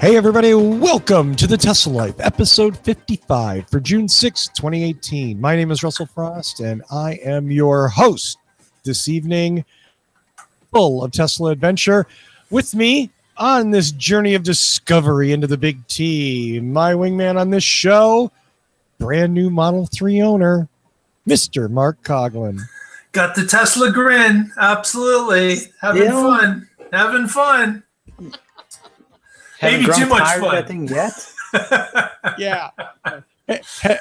Hey everybody, welcome to the Tesla Life, episode 55 for June 6, 2018. My name is Russell Frost, and I am your host this evening, full of Tesla adventure. With me on this journey of discovery into the Big T, my wingman on this show, brand new Model 3 owner, Mr. Mark Coughlin. Got the Tesla grin, absolutely. Having fun. Maybe too much fun. That thing yet? Yeah.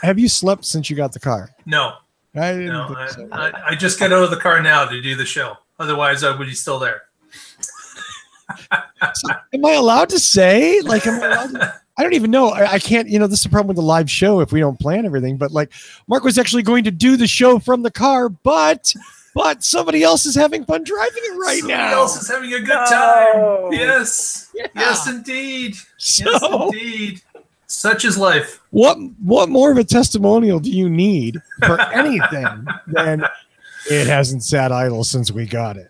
Have you slept since you got the car? No. I didn't think so. I just got out of the car now to do the show. Otherwise, I would be still there. So, am I allowed to say? Like, am I allowed to? I don't even know. I can't, this is the problem with the live show if we don't plan everything. But like, Mark was actually going to do the show from the car, but somebody else is having fun driving it now. Somebody else is having a good time. Yes. Yeah. Yes, indeed. Yes, indeed. Such is life. What more of a testimonial do you need for anything than it hasn't sat idle since we got it?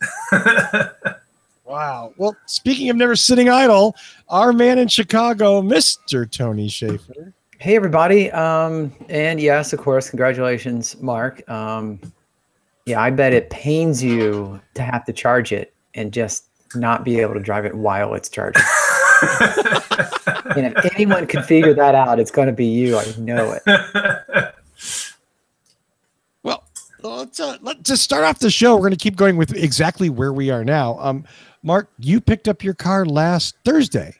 Wow. Well, speaking of never sitting idle, our man in Chicago, Mr. Tony Schaefer. Hey, everybody. And yes, of course, congratulations, Mark. Yeah, I bet it pains you to have to charge it and just not be able to drive it while it's charging. And if anyone can figure that out, it's going to be you. I know it. Well, to start off the show, we're going to keep going with exactly where we are now. Mark, you picked up your car last Thursday.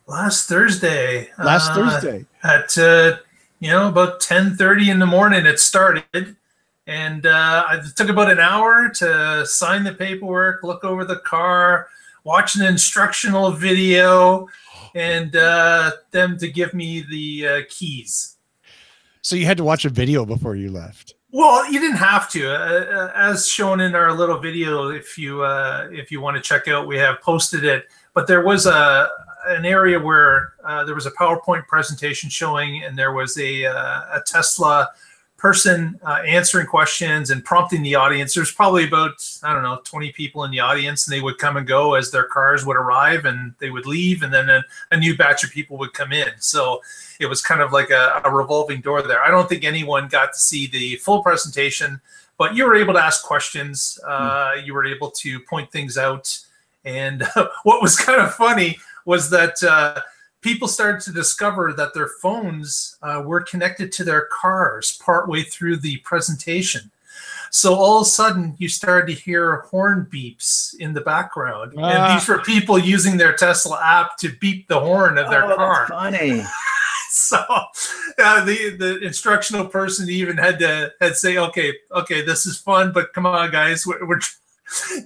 Last Thursday. At about 10:30 in the morning it started. And it took about an hour to sign the paperwork, look over the car, watch an instructional video, and them to give me the keys. So you had to watch a video before you left. Well, you didn't have to. As shown in our little video, if you want to check out, we have posted it. But there was an area where there was a PowerPoint presentation showing, and there was a Tesla person answering questions and prompting the audience. There's probably about, 20 people in the audience, and they would come and go as their cars would arrive, and they would leave, and then a new batch of people would come in. So it was kind of like a revolving door there. I don't think anyone got to see the full presentation, but you were able to ask questions. You were able to point things out. And what was kind of funny was that people started to discover that their phones were connected to their cars partway through the presentation. So all of a sudden, you started to hear horn beeps in the background. And these were people using their Tesla app to beep the horn of their car. That's funny. So the instructional person even had to say, okay, this is fun, but come on, guys, we're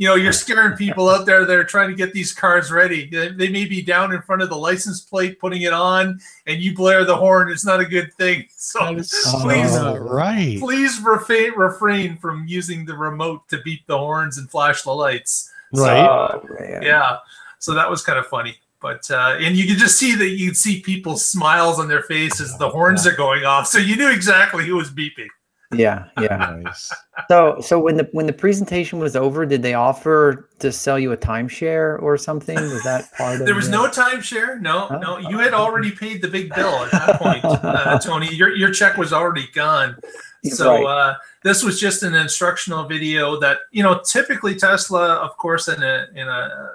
you're scaring people out there that are trying to get these cars ready. They may be down in front of the license plate putting it on, and you blare the horn. It's not a good thing. So please refrain from using the remote to beep the horns and flash the lights. Right. Yeah. So that was kind of funny. But and you could just see that you'd see people's smiles on their faces as the horns are going off. So you knew exactly who was beeping. Yeah. Nice. So when the presentation was over, did they offer to sell you a timeshare or something? Was that part of There was no timeshare. No. You had already paid the big bill at that point, Tony. Your check was already gone. So right. This was just an instructional video that, typically Tesla, of course, in a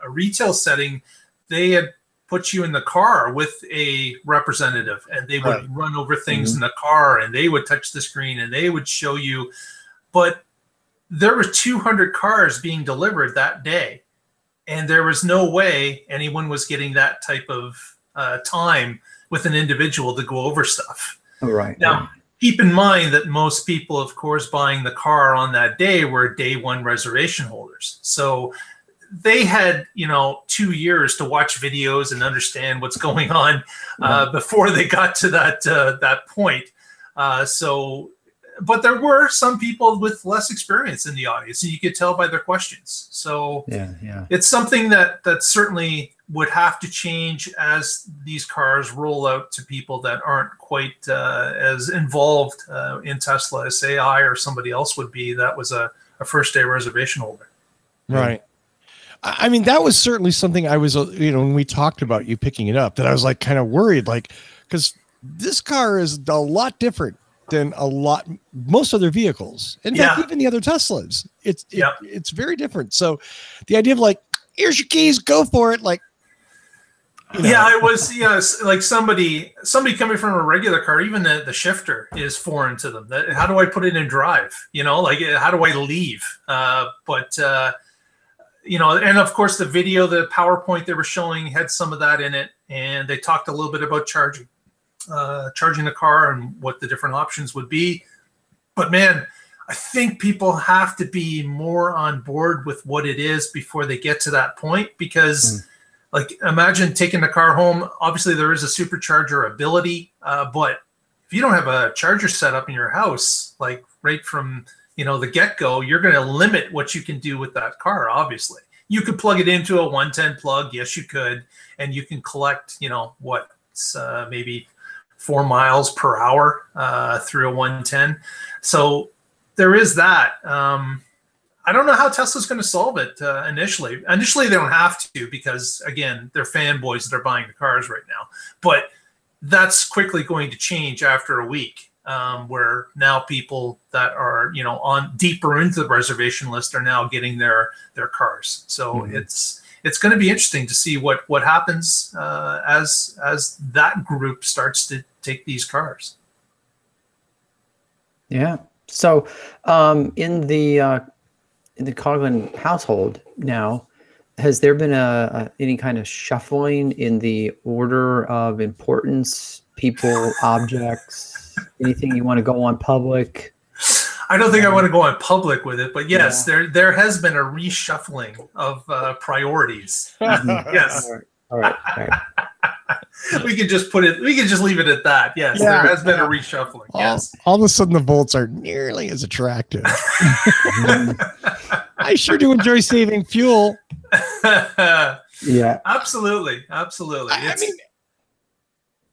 retail setting, they had put you in the car with a representative, and they would run over things in the car, and they would touch the screen, and they would show you. But there were 200 cars being delivered that day, and there was no way anyone was getting that type of time with an individual to go over stuff. Right. Now, keep in mind that most people, of course, buying the car on that day were day one reservation holders. So they had, 2 years to watch videos and understand what's going on before they got to that point. But there were some people with less experience in the audience, and you could tell by their questions. So it's something that certainly would have to change as these cars roll out to people that aren't quite as involved in Tesla as, say, I or somebody else would be that was a first-day reservation holder. Right. I mean, that was certainly something I was, when we talked about you picking it up, that I was like kind of worried, like, because this car is a lot different than most other vehicles. In fact, even the other Teslas, it's very different. So the idea of like, here's your keys, go for it. Like, it was, like somebody coming from a regular car, even the shifter is foreign to them. How do I put it in drive? Like how do I leave? And of course the video, the PowerPoint they were showing had some of that in it. And they talked a little bit about charging the car and what the different options would be. But man, I think people have to be more on board with what it is before they get to that point, because like, imagine taking the car home. Obviously there is a supercharger ability, but if you don't have a charger set up in your house, like right from, the get-go, you're going to limit what you can do with that car. Obviously you could plug it into a 110 plug. Yes, you could. And you can collect, maybe 4 miles per hour through a 110. So there is that. I don't know how Tesla's going to solve it initially. Initially, they don't have to, because, again, they're fanboys that are buying the cars right now. But that's quickly going to change after a week, where now people that are, on deeper into the reservation list are now getting their cars. So it's going to be interesting to see what happens as that group starts to take these cars. Yeah. So in the Coughlin household now, has there been any kind of shuffling in the order of importance, people, objects, anything you want to go on public? I don't think I want to go on public with it, but yes, there has been a reshuffling of priorities. Yes. All right. We can just leave it at that. Yes, there has been a reshuffling. Yes. All of a sudden the Volts are nearly as attractive. I sure do enjoy saving fuel. Yeah. Absolutely. I mean,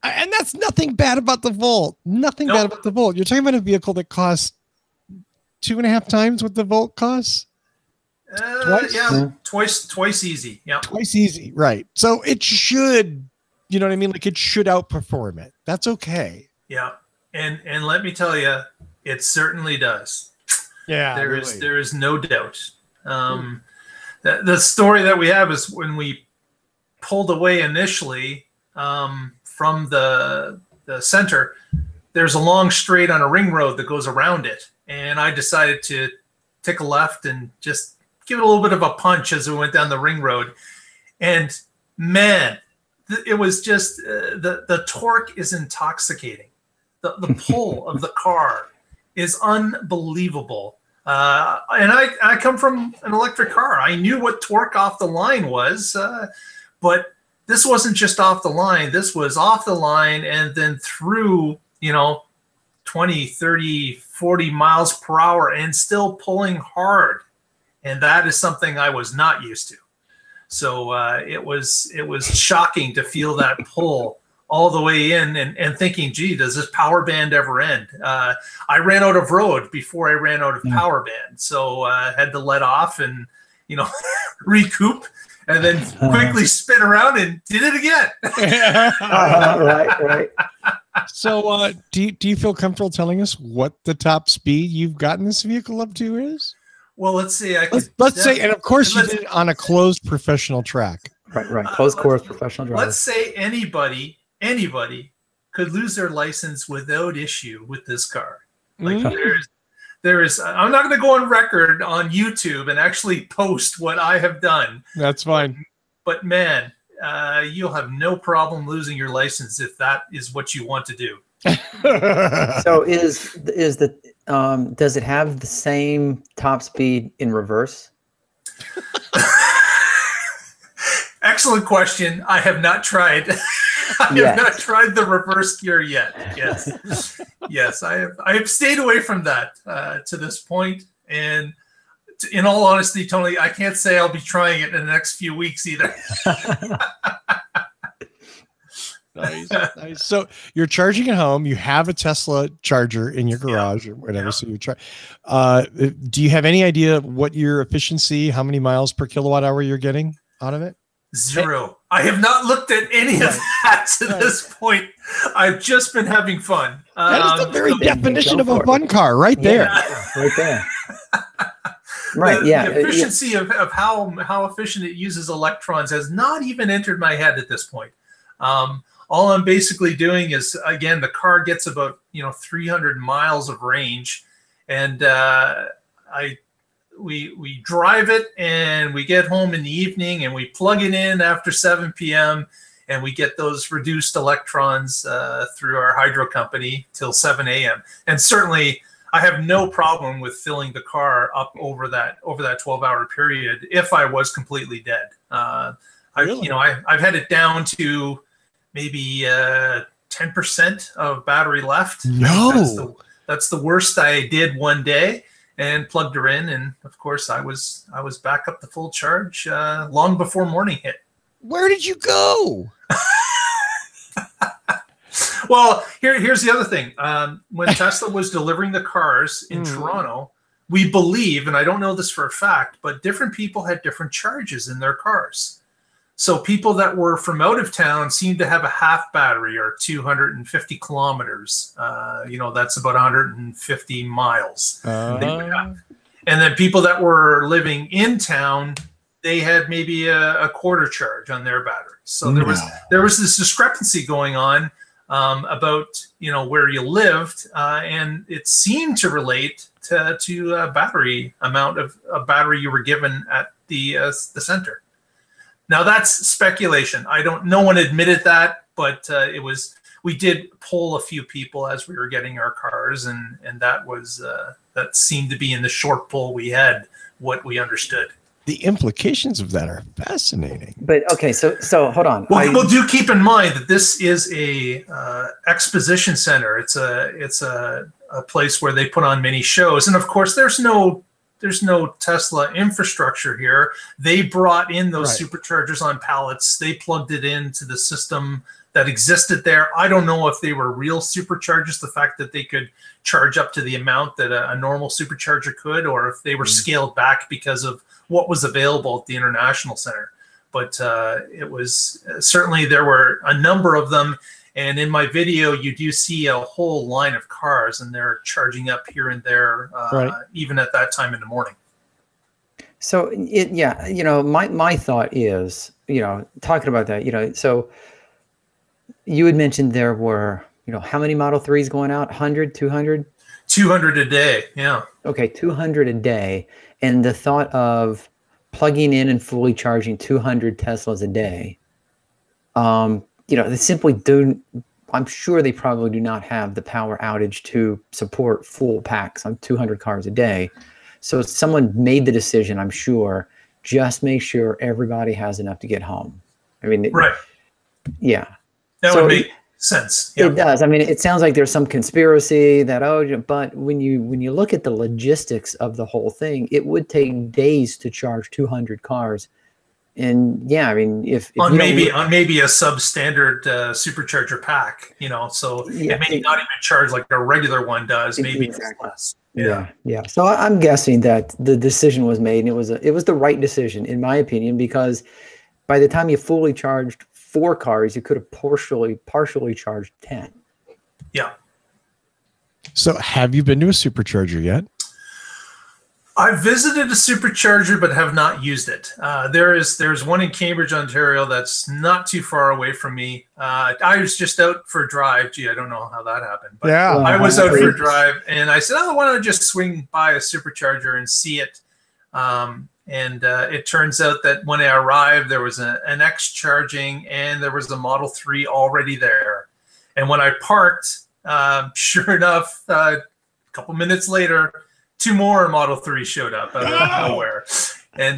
and that's nothing bad about the Volt. Nothing bad about the Volt. You're talking about a vehicle that costs 2.5 times what the Volt costs. Twice? Yeah, twice easy. Yeah, twice easy. Right. So it should, you know what I mean? Like, it should outperform it. That's okay. Yeah, and let me tell you, it certainly does. Yeah, there is no doubt. The story that we have is when we pulled away initially from the center. There's a long straight on a ring road that goes around it, and I decided to take a left and just give it a little bit of a punch as we went down the ring road. And man, it was just the torque is intoxicating. The pull of the car is unbelievable. And I come from an electric car. I knew what torque off the line was, but this wasn't just off the line. This was off the line and then through, 20, 30, 40 miles per hour and still pulling hard. And that is something I was not used to. So it was shocking to feel that pull all the way in and thinking, gee, does this power band ever end? I ran out of road before I ran out of power band. So I had to let off and, recoup and then quickly spin around and did it again. Right. So do you feel comfortable telling us what the top speed you've gotten this vehicle up to is? Well, let's see. Let's say, and of course you did it on a closed professional track. Right. Closed course professional driver. Let's say anybody could lose their license without issue with this car. Like there is. I'm not going to go on record on YouTube and actually post what I have done. That's fine. But man, you'll have no problem losing your license if that is what you want to do. So does it have the same top speed in reverse? Excellent question. I have not tried. I have not tried the reverse gear yet. Yes, I have stayed away from that to this point. And in all honesty, Tony, I can't say I'll be trying it in the next few weeks either. Nice, nice. So you're charging at home. You have a Tesla charger in your garage or whatever. So you try. Do you have any idea what your efficiency, how many miles per kilowatt hour you're getting out of it? 0. I have not looked at any of that to this point. I've just been having fun. That is the very definition of a fun car, right there. Right there. Right. The efficiency of how efficient it uses electrons has not even entered my head at this point. All I'm basically doing is, again, the car gets about 300 miles of range, and we drive it, and we get home in the evening, and we plug it in after 7 p.m. and we get those reduced electrons through our hydro company till 7 a.m. And certainly, I have no problem with filling the car up over that 12-hour period if I was completely dead. Really? I've had it down to maybe 10% of battery left. No, that's the worst I did one day, and plugged her in, and of course I was back up to full charge long before morning hit. Where did you go? Well, here's the other thing. When Tesla was delivering the cars in Toronto, we believe, and I don't know this for a fact, but different people had different charges in their cars. So people that were from out of town seemed to have a half battery, or 250 kilometers. That's about 150 miles. They would have. And then people that were living in town, they had maybe a quarter charge on their battery. So there was this discrepancy going on about where you lived, and it seemed to relate to a battery amount of a battery you were given at the center. Now that's speculation. No one admitted that, but we did poll a few people as we were getting our cars, and that seemed to be in the short poll we had what we understood. The implications of that are fascinating. But okay, so hold on. Well, do keep in mind that this is a exposition center. It's a place where they put on many shows, and of course, there's no Tesla infrastructure here. They brought in those superchargers on pallets. They plugged it into the system that existed there. I don't know if they were real superchargers, the fact that they could charge up to the amount that a normal supercharger could, or if they were scaled back because of what was available at the International Center. But it was certainly, there were a number of them. And in my video, you do see a whole line of cars, and they're charging up here and there, even at that time in the morning. So my thought is, talking about that, so you had mentioned there were, how many Model 3s going out? 100, 200? 200 a day, yeah. Okay, 200 a day. And the thought of plugging in and fully charging 200 Teslas a day, they simply don't, I'm sure they probably do not have the power outage to support full packs on 200 cars a day. So someone made the decision, I'm sure, just make sure everybody has enough to get home. I mean, yeah. That would make sense. Yeah. It does. I mean, it sounds like there's some conspiracy that, but when you look at the logistics of the whole thing, it would take days to charge 200 cars. And yeah, I mean, if on maybe a substandard supercharger pack, so it may not even charge like a regular one does. Maybe it's less. Yeah. So I'm guessing that the decision was made, and it was the right decision, in my opinion, because by the time you fully charged 4 cars, you could have partially charged 10. Yeah. So have you been to a supercharger yet? I've visited a supercharger, but have not used it. There's one in Cambridge, Ontario, that's not too far away from me. I was just out for a drive. Gee, I don't know how that happened. But yeah, I was out for a drive, and I said, why don't I just swing by a supercharger and see it? And it turns out that when I arrived, there was an X charging, and there was a Model 3 already there. And when I parked, sure enough, a couple minutes later, 2 more Model 3 showed up out of nowhere, and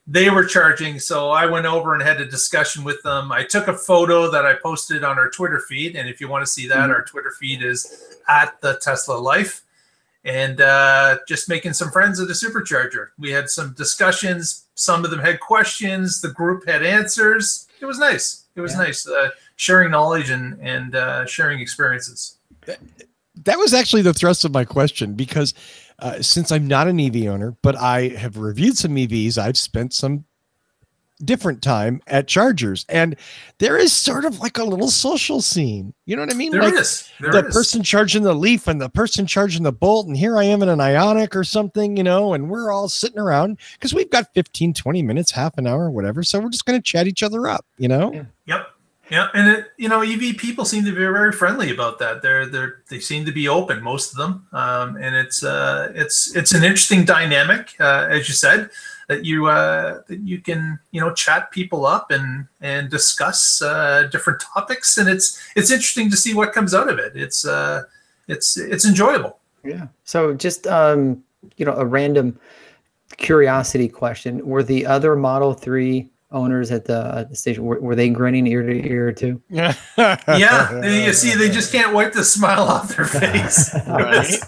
they were charging. So I went over and had a discussion with them. I took a photo that I posted on our Twitter feed, and if you want to see that, our Twitter feed is @TheTeslaLife, and just making some friends at the supercharger. We had some discussions. Some of them had questions. The group had answers. It was nice. It was nice sharing knowledge and sharing experiences. That was actually the thrust of my question, because since I'm not an EV owner, but I have reviewed some EVs, I've spent some different time at chargers, and there is sort of like a little social scene. You know what I mean? There like is. The person charging the Leaf and the person charging the Bolt, and here I am in an Ioniq or something, you know, and we're all sitting around because we've got 15, 20 minutes, half an hour, whatever. So we're just going to chat each other up, you know? Yeah. Yep. Yeah, and EV people seem to be very friendly about that. They seem to be open, most of them, and it's an interesting dynamic, as you said, that you can chat people up and discuss different topics, and it's interesting to see what comes out of it. It's enjoyable. Yeah. So just a random curiosity question: were the other Model 3 owners at the station, were they grinning ear to ear too? Yeah. You see, they just can't wipe the smile off their face. Right.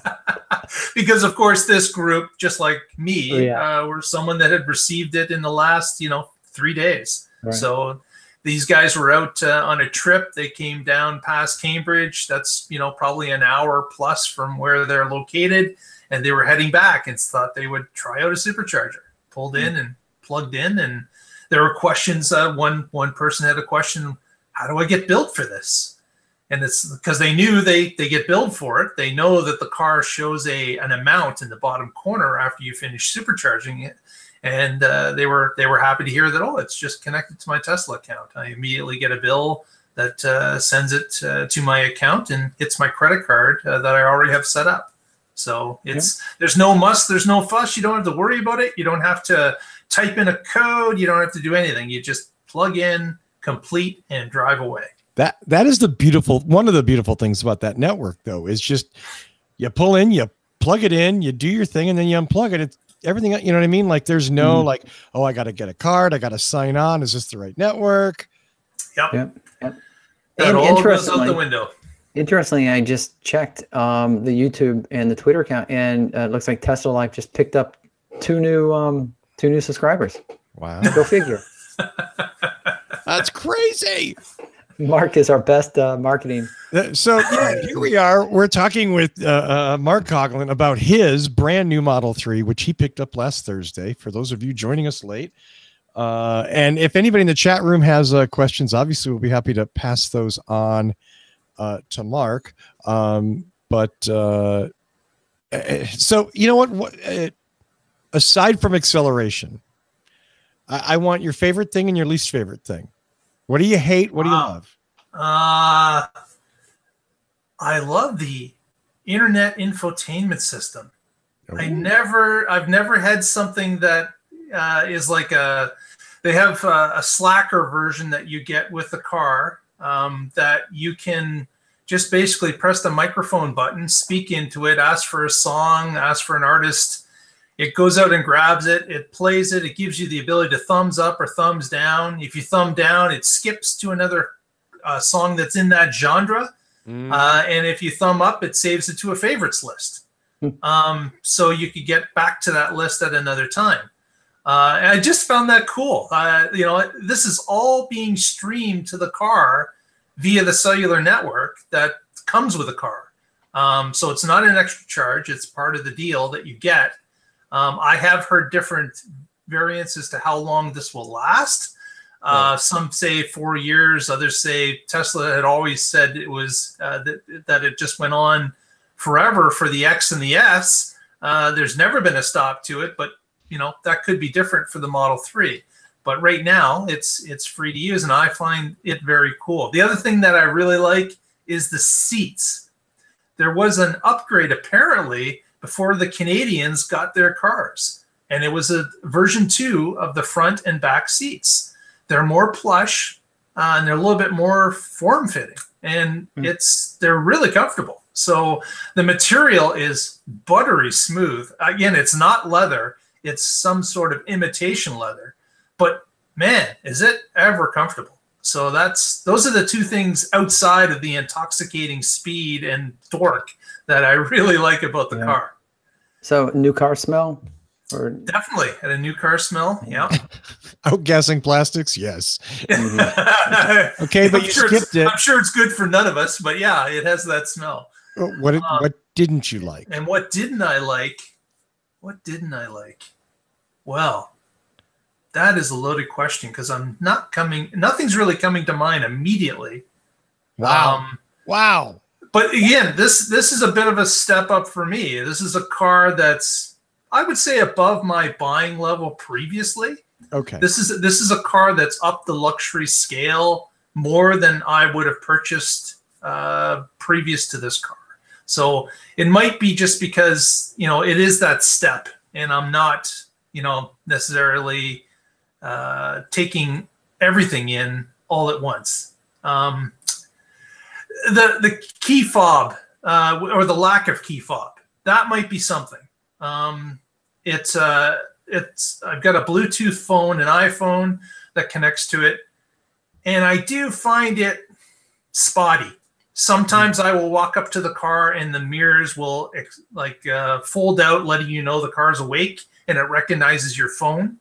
Because of course this group, just like me, were someone that had received it in the last 3 days. Right. So these guys were out on a trip. They came down past Cambridge. That's probably an hour plus from where they're located, and they were heading back and thought they would try out a supercharger. Pulled in and plugged in, and there were questions. One person had a question: how do I get billed for this? And it's because they knew they get billed for it. They know that the car shows an amount in the bottom corner after you finish supercharging it. And they were happy to hear that, oh, it's just connected to my Tesla account. I immediately get a bill that sends it to my account and hits my credit card that I already have set up. So there's no muss, there's no fuss. You don't have to worry about it. You don't have to type in a code. You don't have to do anything. You just plug in, complete, and drive away. That is one of the beautiful things about that network, though, is just you pull in, you plug it in, you do your thing, and then you unplug it. It's everything, you know what I mean? Like there's no like, oh, I got to get a card, I got to sign on. Is this the right network? Yep. That all goes out the window. Interestingly, I just checked the YouTube and the Twitter account, and it looks like Tesla Life just picked up two new subscribers. Wow. Go figure. That's crazy. Mark is our best marketing. So here we are. We're talking with Mark Coughlin about his brand new Model 3, which he picked up last Thursday, for those of you joining us late. And if anybody in the chat room has questions, obviously we'll be happy to pass those on to Mark. So you know what aside from acceleration, I want your favorite thing and your least favorite thing. What do you hate? What do you love? I love the internet infotainment system. Ooh. I've never had something that is like they have a Slacker version that you get with the car that you can just basically press the microphone button, speak into it, ask for a song, ask for an artist. It goes out and grabs it. It plays it. It gives you the ability to thumbs up or thumbs down. If you thumb down, it skips to another song that's in that genre. And if you thumb up, it saves it to a favorites list. So you could get back to that list at another time. And I just found that cool. This is all being streamed to the car via the cellular network that comes with the car. So it's not an extra charge. It's part of the deal that you get. I have heard different variants as to how long this will last. Some say 4 years. Others say Tesla had always said it was that it just went on forever for the X and the S. There's never been a stop to it, but that could be different for the Model 3. But right now, it's free to use, and I find it very cool. The other thing that I really like is the seats. There was an upgrade apparently before the Canadians got their cars. And it was a version 2 of the front and back seats. They're more plush and they're a little bit more form-fitting. And they're really comfortable. So the material is buttery smooth. Again, it's not leather. It's some sort of imitation leather. But man, is it ever comfortable. So those are the two things outside of the intoxicating speed and torque that I really like about the car. So new car smell? Or Definitely. And a new car smell. Yeah. Outgassing plastics, yes. Mm-hmm. Okay, but you skipped it. I'm sure it's good for none of us, but yeah, it has that smell. What didn't you like? And what didn't I like? What didn't I like? Well, that is a loaded question because nothing's really coming to mind immediately. Wow. Wow. But again, this is a bit of a step up for me. This is a car that's, I would say, above my buying level previously. Okay. This is a car that's up the luxury scale more than I would have purchased previous to this car. So it might be just because, it is that step, and I'm not, necessarily taking everything in all at once. The key fob or the lack of key fob, that might be something. I've got a Bluetooth phone, an iPhone that connects to it, and I do find it spotty. Sometimes I will walk up to the car and the mirrors will fold out, letting you know the car's awake and it recognizes your phone.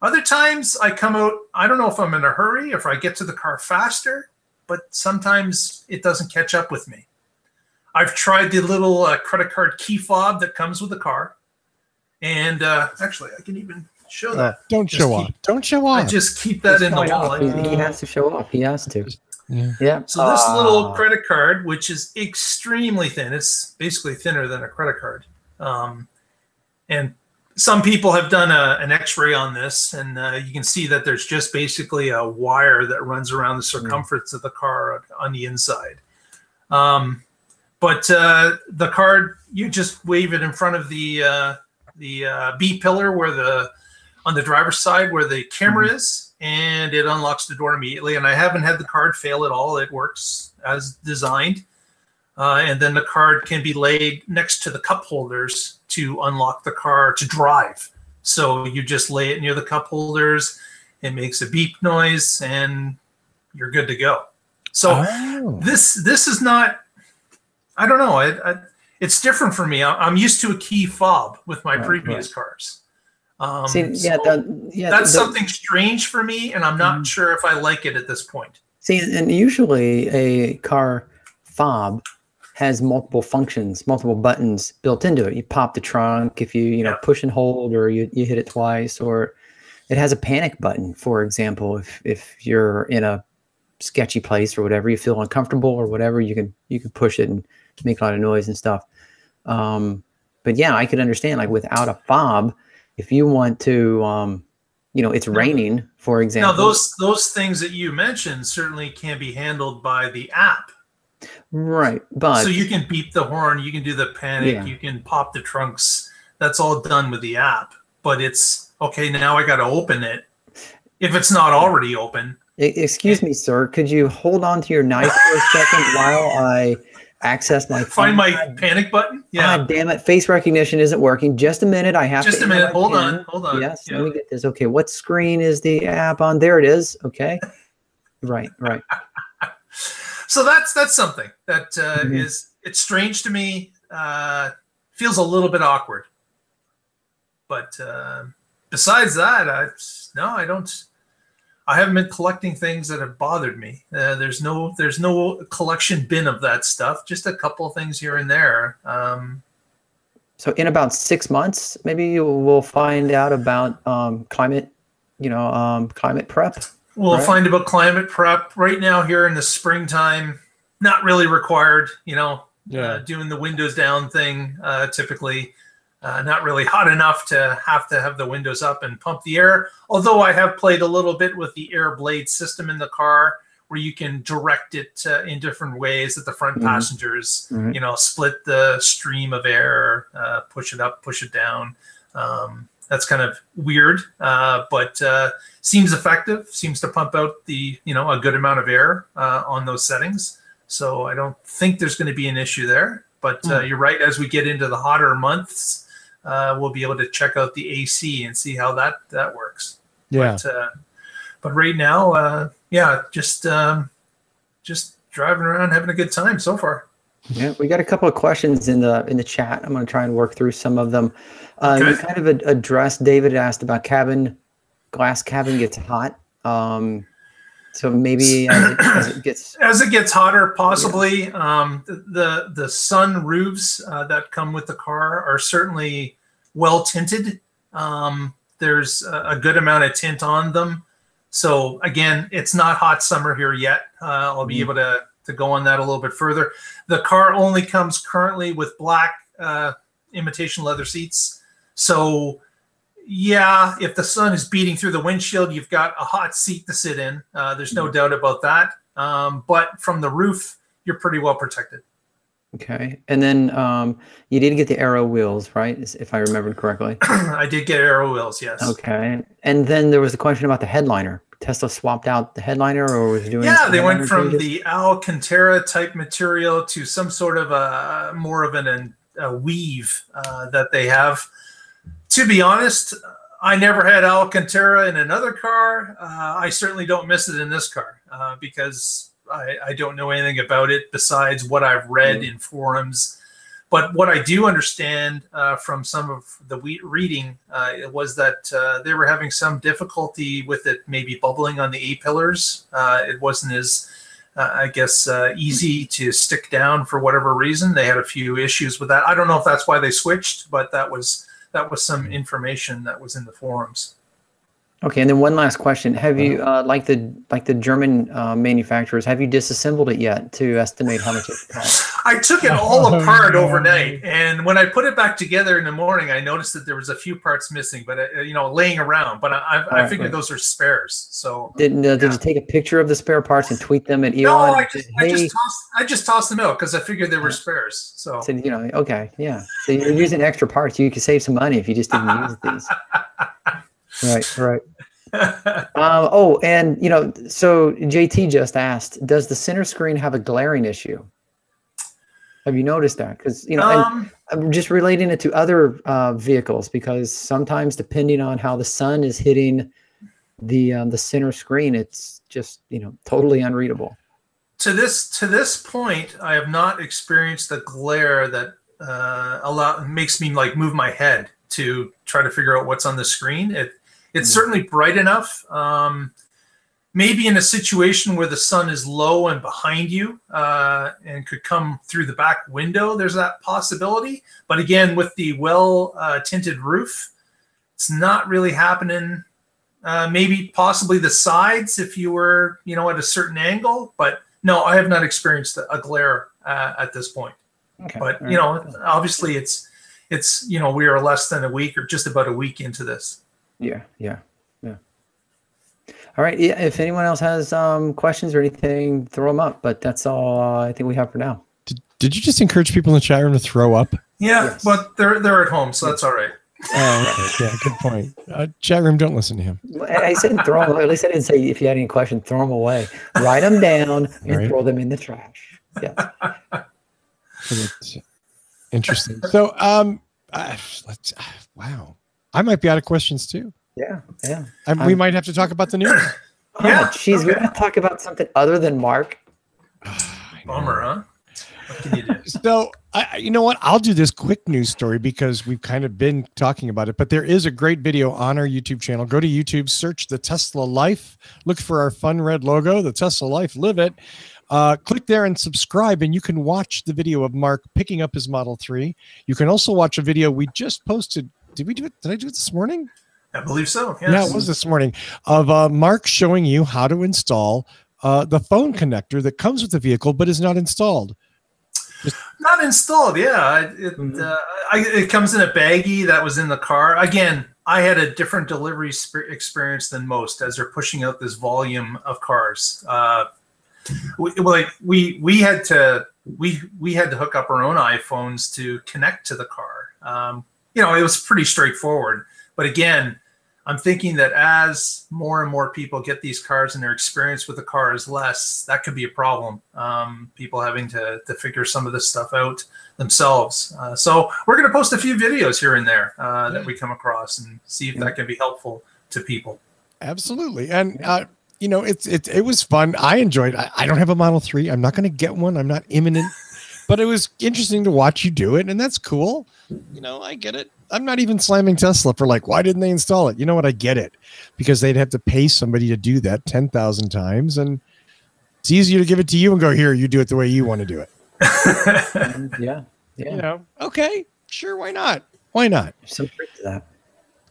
Other times I come out, I don't know if I'm in a hurry, if I get to the car faster, but sometimes it doesn't catch up with me. I've tried the little credit card key fob that comes with the car. And actually, I can even show that. Don't show off. Don't show off. I just keep that in the wallet. He has to show off. He has to. Yeah. So this little credit card, which is extremely thin, it's basically thinner than a credit card. And some people have done an X-ray on this, and you can see that there's just basically a wire that runs around the circumference of the car on the inside. But the card, you just wave it in front of the B pillar on the driver's side where the camera is, and it unlocks the door immediately. And I haven't had the card fail at all. It works as designed. And then the card can be laid next to the cup holders to unlock the car to drive. So you just lay it near the cup holders, it makes a beep noise, and you're good to go. So this is not, I don't know, it's different for me. I'm used to a key fob with my previous cars. That's something strange for me, and I'm not sure if I like it at this point. See, and usually a car fob has multiple functions, multiple buttons built into it. You pop the trunk if you push and hold, or you hit it twice, or it has a panic button, for example. If you're in a sketchy place or whatever, you feel uncomfortable or whatever, you can push it and make a lot of noise and stuff. But yeah, I could understand, like, without a fob, if you want to, it's raining, for example. Now, those things that you mentioned certainly can be handled by the app. Right, but so you can beep the horn, you can do the panic, you can pop the trunks. That's all done with the app. But it's okay. Now I got to open it if it's not already open. Excuse me, sir. Could you hold on to your knife for a second while I access my phone? Find my panic button. Yeah. God damn it! Face recognition isn't working. Just a minute. I have just a minute. Hold on. Yes. Let me get this. Okay. What screen is the app on? There it is. Okay. Right. So that's something that it's strange to me. Feels a little bit awkward, but besides that, I don't. I haven't been collecting things that have bothered me. There's no collection bin of that stuff. Just a couple of things here and there. So in about 6 months, maybe you will find out about climate prep. We'll find about climate prep. Right now, here in the springtime, not really required. Doing the windows down thing, typically not really hot enough to have the windows up and pump the air. Although I have played a little bit with the air blade system in the car, where you can direct it in different ways that the front passengers, split the stream of air, push it up, push it down. That's kind of weird, but seems effective, seems to pump out a good amount of air on those settings. So I don't think there's going to be an issue there. But you're right, as we get into the hotter months, we'll be able to check out the AC and see how that works. Yeah. But right now, just driving around, having a good time so far. Yeah, we got a couple of questions in the chat. I'm going to try and work through some of them. Okay. You kind of addressed, David asked about glass cabin gets hot. So maybe as it gets hotter, possibly. The sun roofs that come with the car are certainly well tinted. There's a good amount of tint on them. So again, it's not hot summer here yet. I'll be able to go on that a little bit further. The car only comes currently with black imitation leather seats. So yeah, if the sun is beating through the windshield, you've got a hot seat to sit in. There's no doubt about that. But from the roof, you're pretty well protected. Okay. And then you did get the aero wheels, right? If I remembered correctly. I did get aero wheels, yes. Okay. And then there was a question about the headliner. Tesla swapped out the headliner, or was doing? Yeah, they went from the Alcantara type material to some sort of a more of a weave that they have. To be honest, I never had Alcantara in another car. I certainly don't miss it in this car because I don't know anything about it besides what I've read in forums. But what I do understand from some of the reading was that they were having some difficulty with it maybe bubbling on the A-pillars. It wasn't as, I guess, easy to stick down for whatever reason. They had a few issues with that. I don't know if that's why they switched, but that was some information that was in the forums. Okay, and then one last question: have you, like the German manufacturers, have you disassembled it yet to estimate how much it costs? I took it all apart overnight, and when I put it back together in the morning, I noticed that there was a few parts missing, but laying around. But I figured those are spares. So did you take a picture of the spare parts and tweet them at Elon? No, I just tossed them out because I figured they were spares. So okay, yeah. So you're using extra parts. You could save some money if you just didn't use these. Right. And so JT just asked, does the center screen have a glaring issue? Have you noticed that? Because and I'm just relating it to other vehicles, because sometimes depending on how the sun is hitting the center screen, it's just totally unreadable. To this point, I have not experienced the glare that makes me move my head to try to figure out what's on the screen. It's certainly bright enough. Maybe in a situation where the sun is low and behind you and could come through the back window, there's that possibility. But again, with the tinted roof, it's not really happening. Maybe possibly the sides if you were, at a certain angle. But no, I have not experienced a glare at this point. Okay. But, obviously it's we are less than a week or just about a week into this. Yeah. All right. Yeah, if anyone else has questions or anything, throw them up. But that's all I think we have for now. Did you just encourage people in the chat room to throw up? Yeah, yes. But they're at home, so that's all right. Oh, okay. Yeah, good point. Chat room, don't listen to him. I said throw them. At least I didn't say if you had any questions, throw them away. Write them down and throw them in the trash. Yeah. Interesting. So, wow. I might be out of questions too. Yeah. We might have to talk about the news. Geez, we're going to talk about something other than Mark. Bummer, huh? What can you do? So, you know what? I'll do this quick news story because we've kind of been talking about it, but there is a great video on our YouTube channel. Go to YouTube, search the Tesla Life, look for our fun red logo, the Tesla Life, live it. Click there and subscribe, and you can watch the video of Mark picking up his Model 3. You can also watch a video we just posted. Did we do it? Did I do it this morning? I believe so. Yes. Yeah, it was this morning, of Mark showing you how to install the phone connector that comes with the vehicle but is not installed. Not installed, yeah. It comes in a baggie that was in the car. Again, I had a different delivery experience than most as they're pushing out this volume of cars. We had to hook up our own iPhones to connect to the car. It was pretty straightforward. But again, I'm thinking that as more and more people get these cars and their experience with the car is less, that could be a problem. People having to figure some of this stuff out themselves. So we're going to post a few videos here and there that we come across and see if that can be helpful to people. Absolutely. And, it was fun. I enjoyed it. I don't have a Model 3. I'm not going to get one. I'm not imminent. but it was interesting to watch you do it, and that's cool. You know, I get it. I'm not even slamming Tesla for like, why didn't they install it? You know what? I get it, because they'd have to pay somebody to do that 10,000 times, and it's easier to give it to you and go, here, you do it the way you want to do it. Yeah. You know, okay, sure, why not? Why not? There's some truth to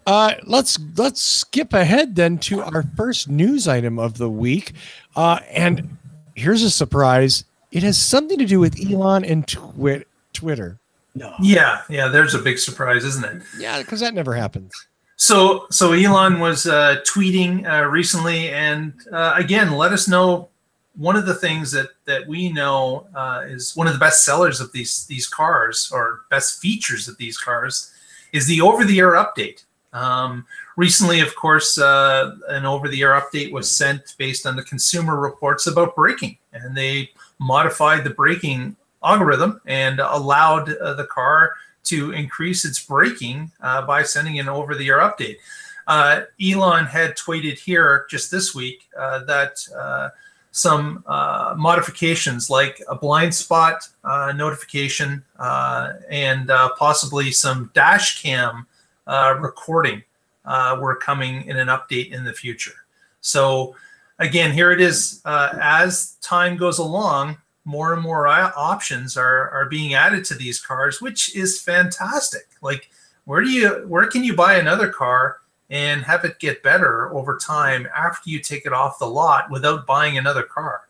that. Let's skip ahead then to our first news item of the week. And here's a surprise. It has something to do with Elon and Twitter. No. Yeah, there's a big surprise, isn't it? Yeah, because that never happens. So Elon was tweeting recently, and again, let us know. One of the things that we know is one of the best sellers of these cars, or best features of these cars, is the over-the-air update. Recently, of course, an over-the-air update was sent based on the consumer reports about braking, and they modified the braking algorithm and allowed the car to increase its braking by sending an over-the-air update. Elon had tweeted here just this week that some modifications like a blind spot notification and possibly some dash cam recording were coming in an update in the future. So again, here it is. As time goes along, more and more options are being added to these cars, which is fantastic. Like, where can you buy another car and have it get better over time after you take it off the lot without buying another car?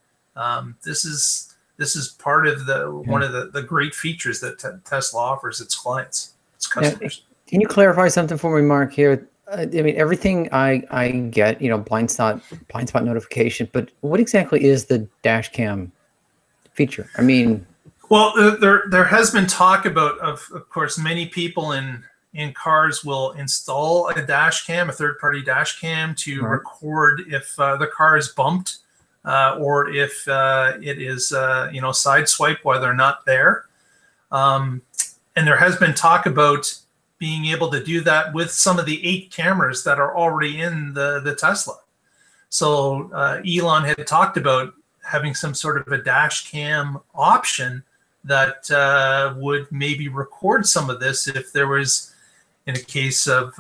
This is part of one of the great features that Tesla offers its clients, its customers. Can you clarify something for me, Mark? Here, I mean, everything I get, you know, blind spot notification, but what exactly is the dash cam feature? I mean, well, there has been talk about, of course, many people in cars will install a dash cam, a third-party dash cam, to record if the car is bumped or if it is, side swipe while they're not there. And there has been talk about being able to do that with some of the 8 cameras that are already in the Tesla. So Elon had talked about having some sort of a dash cam option that would maybe record some of this if there was, in a case of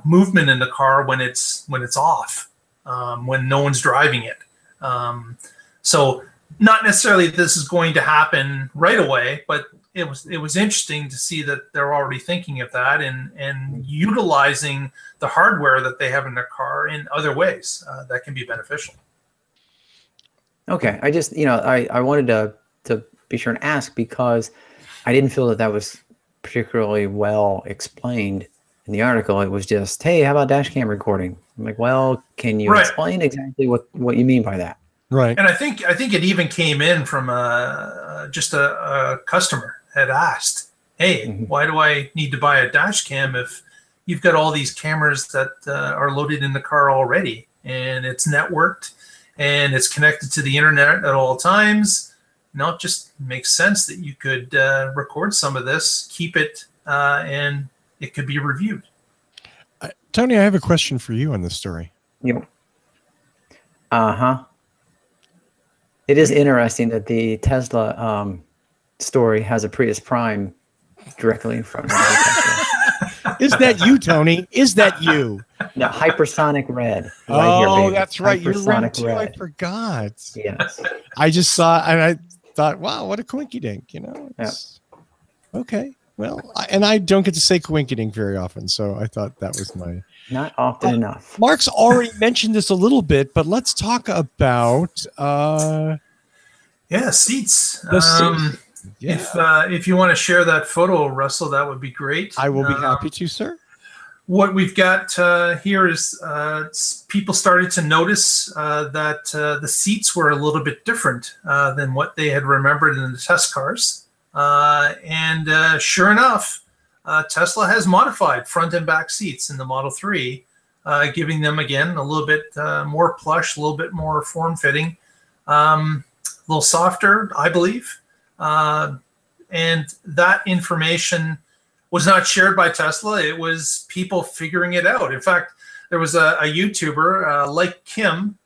movement in the car when it's off, when no one's driving it. So not necessarily this is going to happen right away, but it was interesting to see that they're already thinking of that and utilizing the hardware that they have in their car in other ways that can be beneficial. Okay, I just I wanted to be sure and ask, because I didn't feel that was particularly well explained in the article. It was just, hey, how about dash cam recording? I'm like, well, can you explain exactly what you mean by that? Right. And I think it even came in from just a customer had asked, hey, why do I need to buy a dash cam if you've got all these cameras that are loaded in the car already, and it's networked and it's connected to the internet at all times? No, it just makes sense that you could record some of this, keep it, and it could be reviewed. Tony, I have a question for you on this story. Yep. It is interesting that the Tesla story has a Prius Prime directly in front of it. Is that you, Tony? Is that you? No, hypersonic red. Right here, that's right. You're right too. Red. I forgot. Yes. I just saw, and I thought, wow, what a coinkydink, Yeah. Okay. Well, I don't get to say coinkydink very often, so I thought that was my... Not often enough. Mark's already mentioned this a little bit, but let's talk about... seats. Seats. Yeah. If you want to share that photo, Russell, that would be great. I will be happy to, sir. What we've got here is people started to notice that the seats were a little bit different than what they had remembered in the test cars. And sure enough, Tesla has modified front and back seats in the Model 3, giving them, again, a little bit more plush, a little bit more form-fitting, a little softer, I believe. And that information was not shared by Tesla. It was people figuring it out. In fact, there was a YouTuber like Kim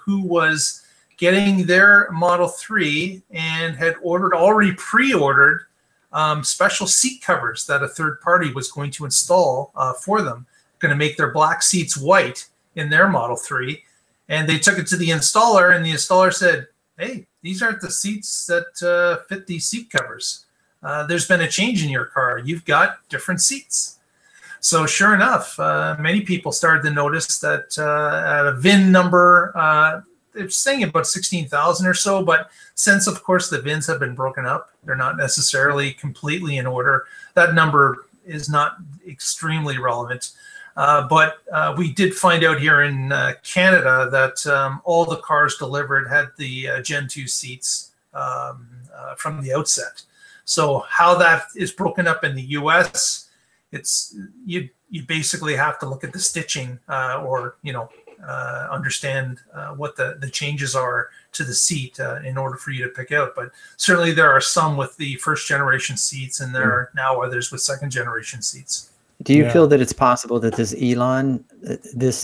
who was getting their Model 3 and had already pre-ordered special seat covers that a third party was going to install for them, going to make their black seats white in their Model 3. And they took it to the installer, and the installer said, hey, these aren't the seats that fit these seat covers. There's been a change in your car. You've got different seats. So sure enough, many people started to notice that at a VIN number, they're saying about 16,000 or so, but since, of course, the VINs have been broken up, they're not necessarily completely in order. That number is not extremely relevant. But we did find out here in Canada that all the cars delivered had the Gen 2 seats from the outset. So how that is broken up in the US, it's you basically have to look at the stitching or understand what the changes are to the seat in order for you to pick out. But certainly there are some with the first generation seats, and there are now others with second generation seats. Do you feel that it's possible that this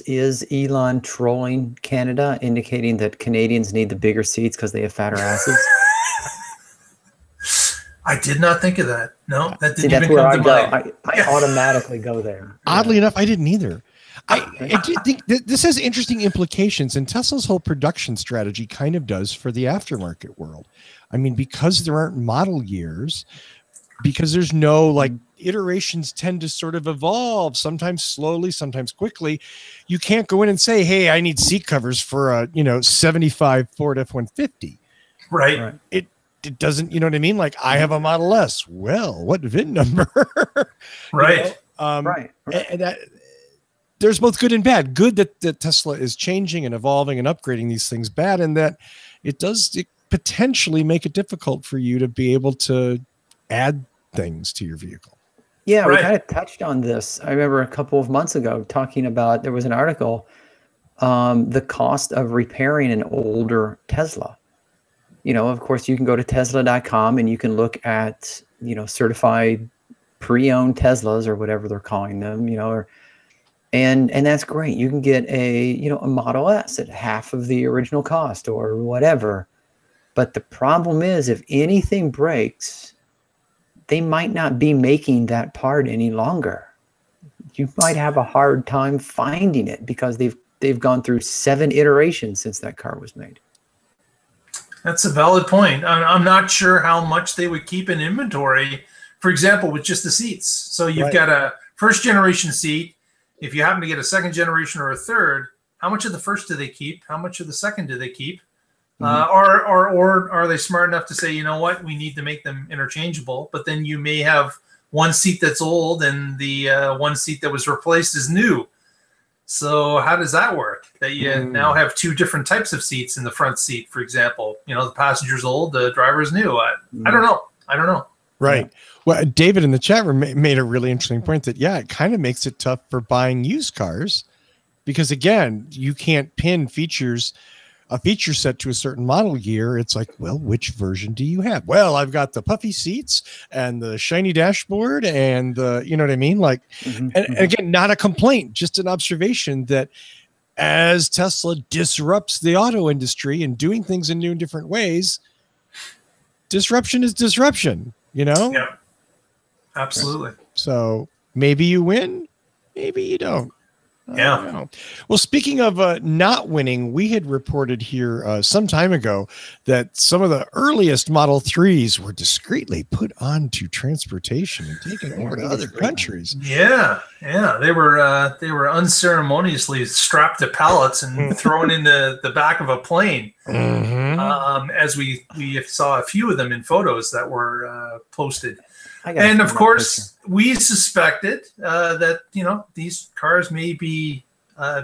is Elon trolling Canada, indicating that Canadians need the bigger seats because they have fatter asses? I did not think of that. No, that didn't that's even where come to mind. I automatically go there. Oddly enough, I didn't either. I do think this has interesting implications, and Tesla's whole production strategy kind of does for the aftermarket world. I mean, because there aren't model years, because there's no iterations tend to sort of evolve, sometimes slowly, sometimes quickly. You can't go in and say, hey, I need seat covers for a 75 Ford F-150. Right. It doesn't, you know what I mean? Like, I have a Model S. Well, what VIN number? Right. Right. And that, there's both good and bad. Good that Tesla is changing and evolving and upgrading these things. Bad in that it potentially make it difficult for you to be able to add things to your vehicle. Yeah, we kind of touched on this. I remember a couple of months ago talking about, there was an article, the cost of repairing an older Tesla. Of course, you can go to Tesla.com and you can look at, certified pre-owned Teslas or whatever they're calling them, and that's great. You can get a Model S at half of the original cost or whatever. But the problem is, if anything breaks, they might not be making that part any longer. You might have a hard time finding it because they've gone through 7 iterations since that car was made. That's a valid point. I'm not sure how much they would keep in inventory, for example, with just the seats. So you've got a first generation seat. If you happen to get a second generation or a third, how much of the first do they keep? How much of the second do they keep? Or are they smart enough to say, you know what, we need to make them interchangeable, but then you may have one seat that's old and the one seat that was replaced is new. So how does that work? That you now have 2 different types of seats in the front seat, for example. The passenger's old, the driver's new. I don't know. Right. Yeah. Well, David in the chat room made a really interesting point that, it kind of makes it tough for buying used cars because, again, you can't pin a feature set to a certain model year. It's like, well, which version do you have? Well, I've got the puffy seats and the shiny dashboard and the, you know what I mean? Like, and again, not a complaint, just an observation that as Tesla disrupts the auto industry and doing things in new and different ways, disruption is disruption, Yeah, absolutely. So maybe you win, maybe you don't. Yeah. Well, speaking of not winning, we had reported here some time ago that some of the earliest Model 3s were discreetly put onto transportation and taken over to other countries. Yeah. They were unceremoniously strapped to pallets and thrown in the back of a plane. As we saw a few of them in photos that were posted. And of course, we suspected that these cars may be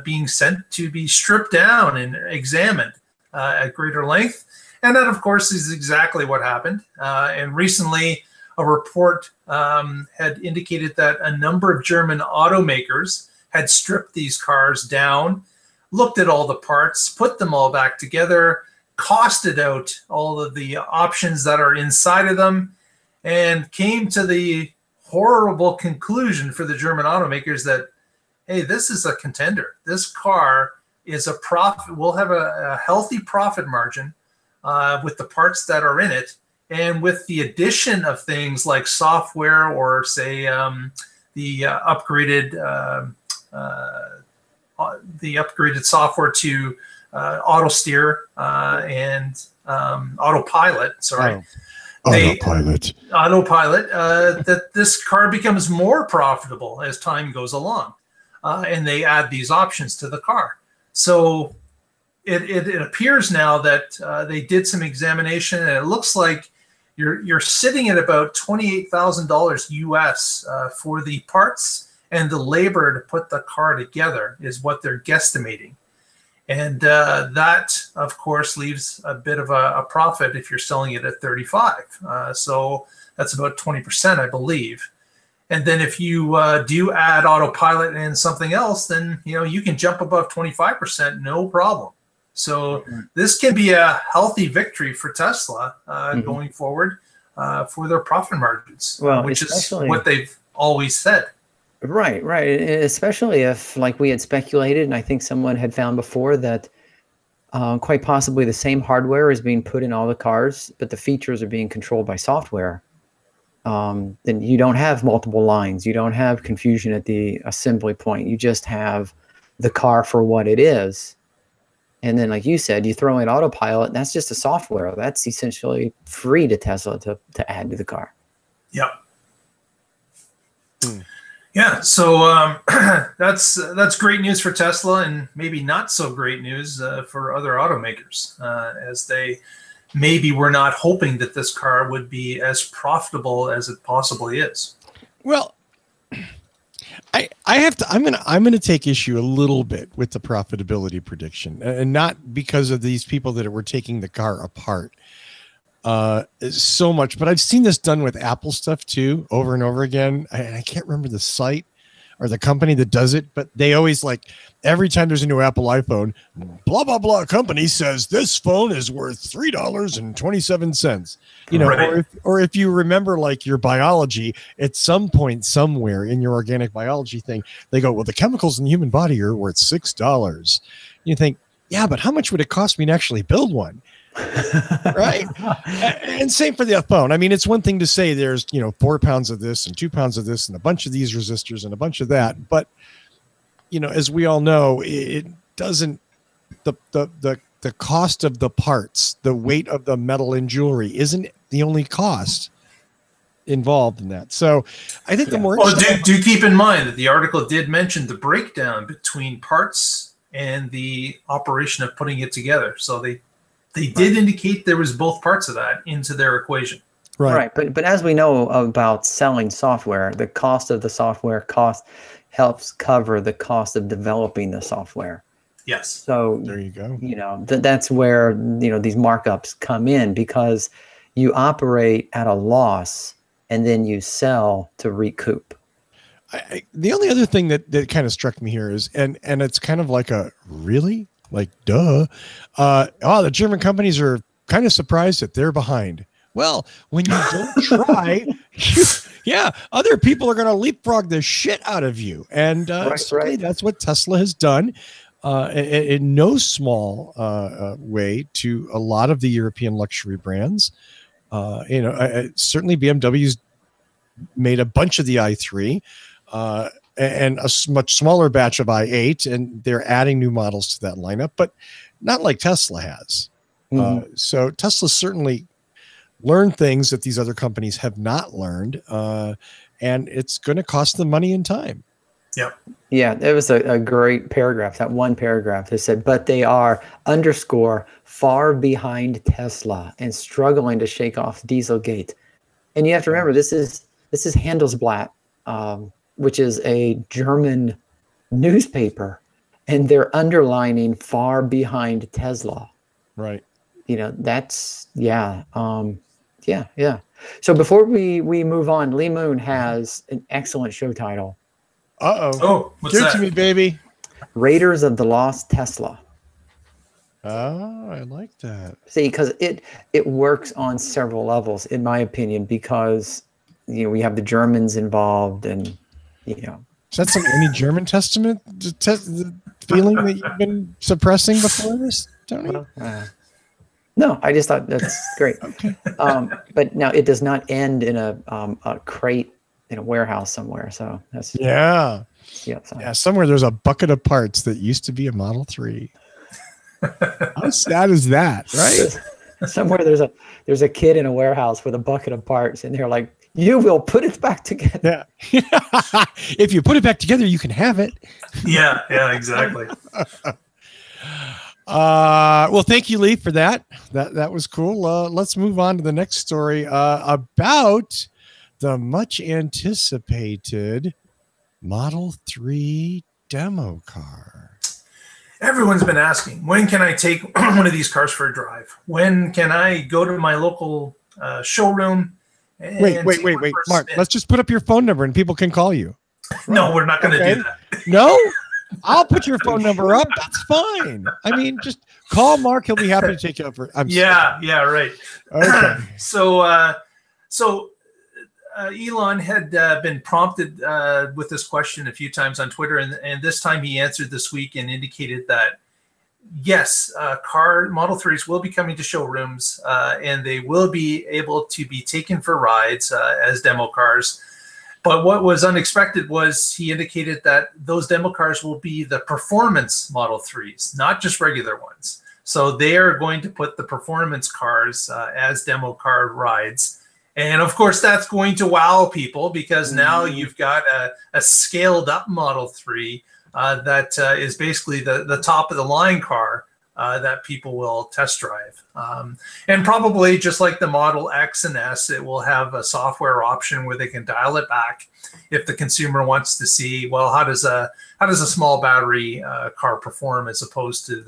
being sent to be stripped down and examined at greater length, and that, of course, is exactly what happened. And recently, a report had indicated that a number of German automakers had stripped these cars down, looked at all the parts, put them all back together, costed out all of the options that are inside of them, and came to the horrible conclusion for the German automakers that, hey, this is a contender. This car is a profit. We'll have a healthy profit margin with the parts that are in it, and with the addition of things like software or say the upgraded software to auto steer and autopilot. Sorry. Autopilot. That this car becomes more profitable as time goes along, and they add these options to the car. So it appears now that they did some examination, and it looks like you're sitting at about $28,000 US for the parts and the labor to put the car together is what they're guesstimating. And that, of course, leaves a bit of a profit if you're selling it at 35. So that's about 20%, I believe. And then if you do add autopilot and something else, then you can jump above 25%, no problem. So this can be a healthy victory for Tesla going forward for their profit margins, which is what they've always said. Right. Especially if, like we had speculated, and I think someone had found before that quite possibly the same hardware is being put in all the cars, but the features are being controlled by software. Then you don't have multiple lines. You don't have confusion at the assembly point. You just have the car for what it is. And then, like you said, you throw in autopilot, and that's just a software. That's essentially free to Tesla to add to the car. Yep. Yeah, so that's great news for Tesla, and maybe not so great news for other automakers, as they maybe were not hoping that this car would be as profitable as it possibly is. Well, I'm gonna take issue a little bit with the profitability prediction, and not because of these people that were taking the car apart so much, but I've seen this done with Apple stuff too, over and over again. I can't remember the site or the company that does it, but they always, like, every time there's a new Apple iPhone, blah blah blah company says this phone is worth $3.27. Right. Or if you remember, like, your biology, at some point somewhere in your organic biology thing, they go, well, the chemicals in the human body are worth $6. You think, yeah, but how much would it cost me to actually build one? Right. And same for the phone. I mean, it's one thing to say there's 4 pounds of this and 2 pounds of this and a bunch of these resistors and a bunch of that, but as we all know, it doesn't, the cost of the parts, the weight of the metal and jewelry isn't the only cost involved in that. So I think the more do keep in mind that the article did mention the breakdown between parts and the operation of putting it together. So they did indicate there was both parts of that into their equation. Right. But as we know about selling software, the cost of the software helps cover the cost of developing the software. Yes. So there you go. That's where these markups come in, because you operate at a loss and then you sell to recoup. The only other thing that kind of struck me here is, and it's kind of like a really, like, duh. The German companies are kind of surprised that they're behind. Well, when you don't try, other people are going to leapfrog the shit out of you. And that's what Tesla has done in no small way to a lot of the European luxury brands. Certainly BMW's made a bunch of the i3 and a much smaller batch of i8, and they're adding new models to that lineup, but not like Tesla has. So Tesla certainly learned things that these other companies have not learned, and it's going to cost them money and time. Yep. Yeah, there was a great paragraph, that one paragraph that said, but they are _far behind Tesla and struggling to shake off Dieselgate. And you have to remember, this is Handelsblatt, which is a German newspaper, and they're underlining far behind Tesla. Right. That's, So before we move on, Lee Moon has an excellent show title. Oh, what's Give that? it to me, baby. Raiders of the Lost Tesla. Oh, I like that. See, because it works on several levels, in my opinion, because we have the Germans involved, and Is that some any German Testament feeling that you've been suppressing before this, Tony? No, I just thought that's great. Okay. But now it does not end in a crate in a warehouse somewhere. So that's yeah. So. Yeah, somewhere there's a bucket of parts that used to be a Model 3. How sad is that, right? Somewhere there's a kid in a warehouse with a bucket of parts, and they're like, "You will put it back together." Yeah. If you put it back together, you can have it. Yeah, exactly. Well, thank you, Lee, for that. That was cool. Let's move on to the next story about the much anticipated Model 3 demo car. Everyone's been asking, when can I take one of these cars for a drive? When can I go to my local showroom? And wait, Mark, let's just put up your phone number and people can call you. No, we're not going to do that. No? I'll put your phone number up. That's fine. I mean, just call Mark. He'll be happy to take you over. Yeah, right. Okay. So Elon had been prompted with this question a few times on Twitter, and this time he answered this week and indicated that yes, Model 3s will be coming to showrooms, and they will be able to be taken for rides as demo cars. But what was unexpected was he indicated that those demo cars will be the performance Model 3s, not just regular ones. So they are going to put the performance cars as demo car rides. And of course, that's going to wow people because now you've got a scaled up Model 3 that is basically the top of the line car that people will test drive. And probably just like the Model X and S, it will have a software option where they can dial it back if the consumer wants to see, well, how does a small battery car perform as opposed to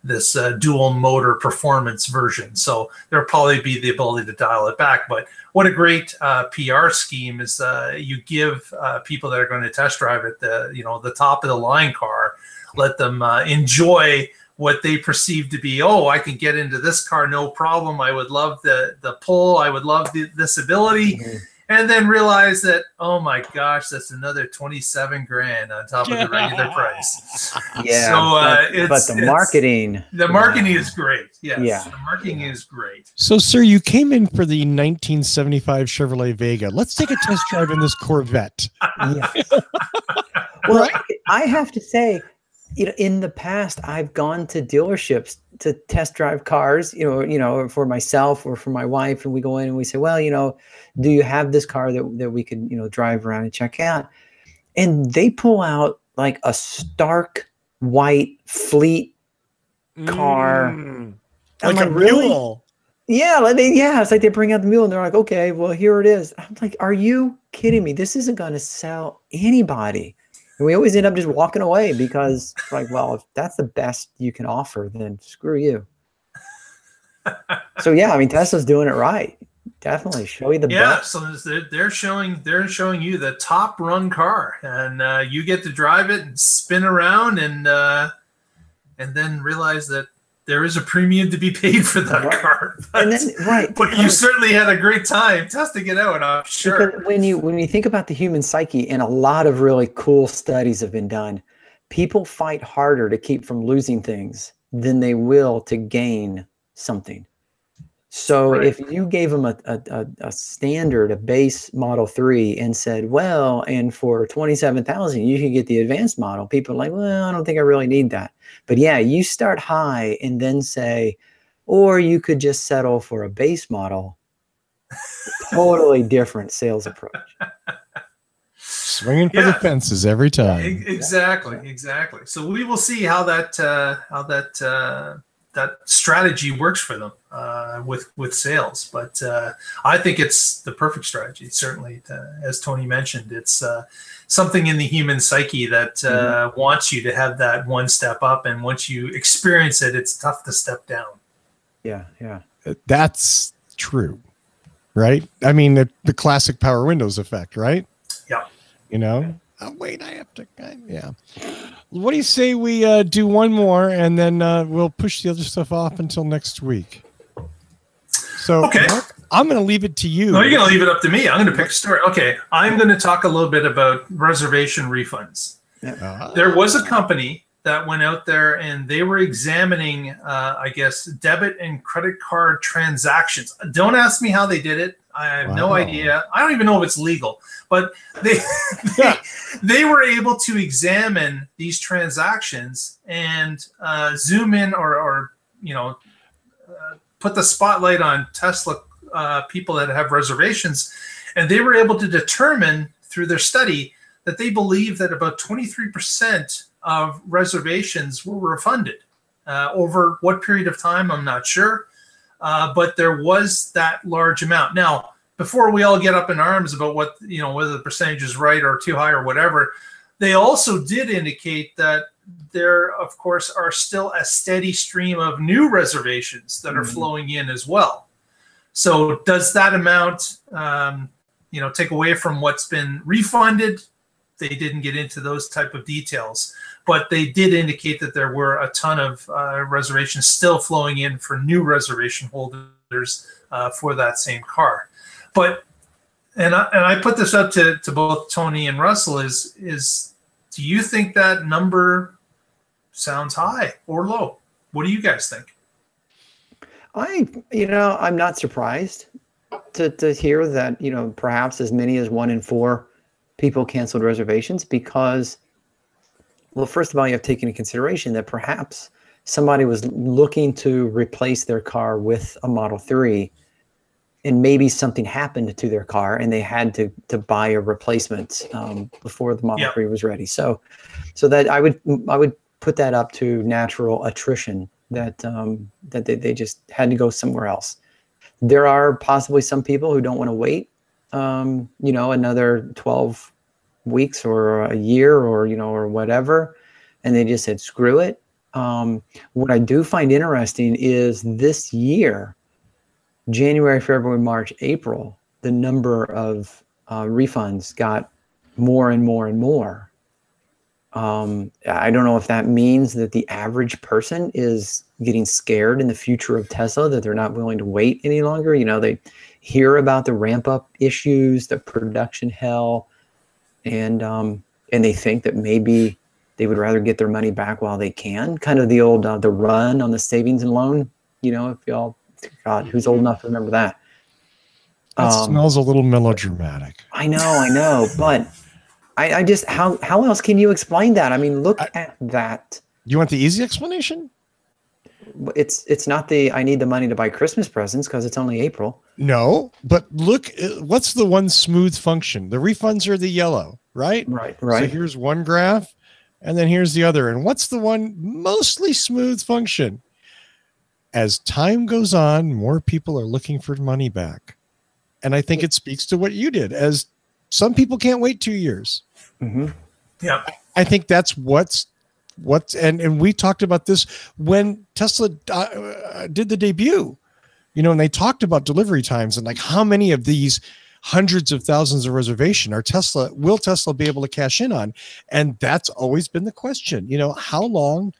this dual motor performance version. So there'll probably be the ability to dial it back. But what a great PR scheme is you give people that are going to test drive it the top of the line car, let them enjoy what they perceive to be, oh, I can get into this car, no problem. I would love the pull. I would love this ability. And then realize that, oh my gosh, that's another 27 grand on top of the regular price. Yeah. So but the marketing is great. Yes. Yeah. The marketing is great. So, sir, you came in for the 1975 Chevrolet Vega. Let's take a test drive in this Corvette. Yes. Well, I have to say, in the past, I've gone to dealerships to test drive cars, for myself or for my wife. And we go in and we say, well, do you have this car that we could, drive around and check out? And they pull out like a stark white fleet car. Like a really? mule. Yeah. It's like they bring out the mule and they're like, okay, well, here it is. I'm like, are you kidding me? This isn't going to sell anybody. And we always end up just walking away because, like, well, if that's the best you can offer, then screw you. So yeah, I mean, Tesla's doing it right. Definitely show you the best. So they're showing you the top run car, and you get to drive it and spin around, and then realize that there is a premium to be paid for that car. But you certainly had a great time testing it out, I'm sure. Because when you think about the human psyche, and a lot of really cool studies have been done, people fight harder to keep from losing things than they will to gain something. So if you gave them a standard, a base Model 3 and said, well, and for $27,000, you can get the advanced model, people are like, well, I don't think I really need that. But yeah, you start high and then say, or you could just settle for a base model. Totally different sales approach. Swinging for the fences every time. Exactly. So we will see how that strategy works for them with sales. But I think it's the perfect strategy. Certainly, as Tony mentioned, it's something in the human psyche that wants you to have that one step up. And once you experience it, it's tough to step down. Yeah. That's true, right? I mean, the classic power windows effect, right? Yeah. Oh, wait, I have to. Yeah. What do you say we do one more and then we'll push the other stuff off until next week? So, okay. Mark, I'm going to leave it to you. No, you're going to leave it up to me. I'm going to pick a story. Okay. I'm going to talk a little bit about reservation refunds. There was a company that went out there and they were examining, I guess, debit and credit card transactions. Don't ask me how they did it. I have no idea. I don't even know if it's legal, but they were able to examine these transactions and zoom in or put the spotlight on Tesla people that have reservations, and they were able to determine through their study that they believe that about 23% of reservations were refunded. Over what period of time, I'm not sure, but there was that large amount. Now, before we all get up in arms about what, whether the percentage is right or too high or whatever, they also did indicate that there, of course, are still a steady stream of new reservations that are flowing in as well. So does that amount, take away from what's been refunded? They didn't get into those type of details, but they did indicate that there were a ton of reservations still flowing in for new reservation holders for that same car. But and I put this up to both Tony and Russell is do you think that number sounds high or low? What do you guys think? I'm not surprised to hear that, perhaps as many as 1 in 4 people canceled reservations because, well, first of all, you have to take into consideration that perhaps somebody was looking to replace their car with a Model 3 and maybe something happened to their car and they had to buy a replacement before the Model 3 was ready. So that I would put that up to natural attrition that they just had to go somewhere else. There are possibly some people who don't want to wait, another 12 weeks or a year or whatever, and they just said, screw it. What I do find interesting is this year, January, February, March, April, the number of refunds got more and more and more. I don't know if that means that the average person is getting scared in the future of Tesla, that they're not willing to wait any longer. They hear about the ramp up issues, the production hell, and they think that maybe they would rather get their money back while they can. Kind of the old the run on the savings and loan. If y'all, God, who's old enough to remember that? That smells a little melodramatic. I know, but I just how else can you explain that? I mean, look at that. You want the easy explanation? It's not I need the money to buy Christmas presents because it's only April. No, but look, what's the one smooth function? The refunds are the yellow, right? Right. So here's one graph, and then here's the other. And what's the one mostly smooth function? As time goes on, more people are looking for money back. And I think it speaks to what you did, as some people can't wait 2 years. Mm-hmm. Yeah. I think that's and we talked about this when Tesla did the debut, and they talked about delivery times and like how many of these hundreds of thousands of reservation will Tesla be able to cash in on? And that's always been the question, how long